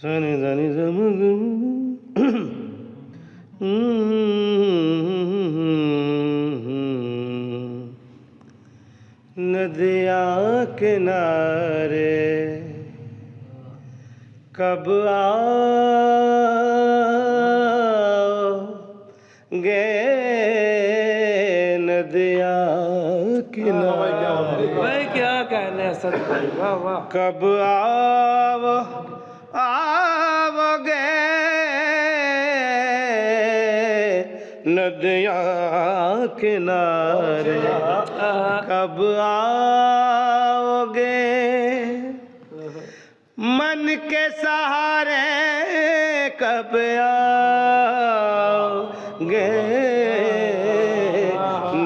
सनी सनी समग नदिया किनारे कब आओगे नदिया किनारे। भाई क्या कहने हैं सर भाई, वाह वाह। कब आओगे नदिया किनारे कब आओगे मन के सहारे कब आओगे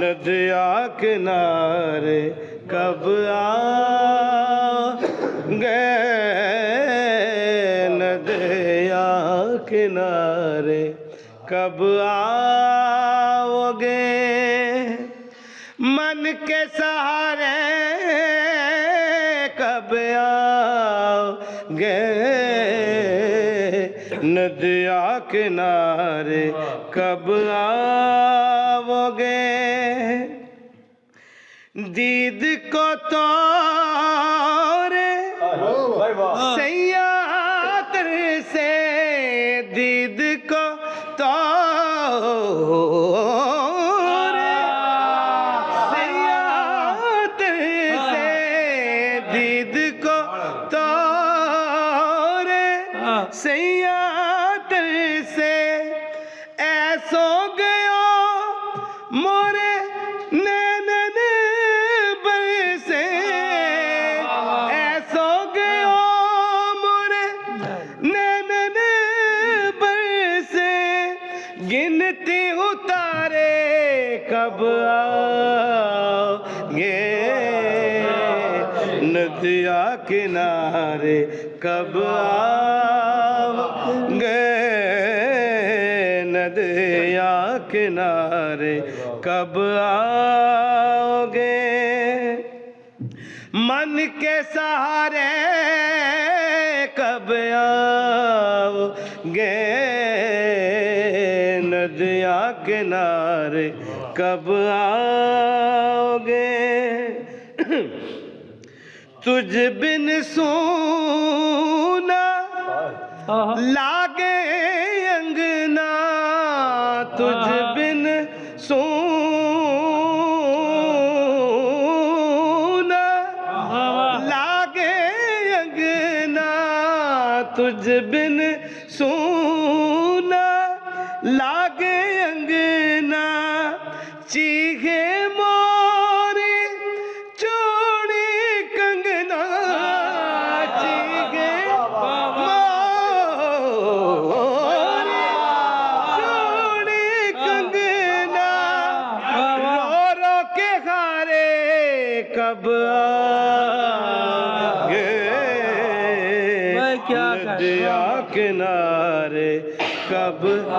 नदिया किनारे कब आओगे नदिया किनारे कब आओगे मन के सहारे कब आओगे नदिया किनारे कब आओगे दीद को तोरे सैया से दीद को तोरे सैया से दीद को तोरे सैया से ऐसो गयो मोरे नैनन बरसे ऐसो गयो मोरे नैनन बरसे गिनती उतारे कब आओगे नदिया किनारे कब आओगे नदिया किनारे कब आओगे मन के सहारे कब आओगे नदिया किनारे कब आओगे तुझ बिन सूना लागे अंगना तुझ बिन सूना लागे अंगना तुझ बिन सूना लागे अंगना चीखे मोरी चूड़ी कंगना चीखे मोरी चूड़ी कंगना रो रो के हारे कब आओगे भाई क्या नदिया किनारे कब आ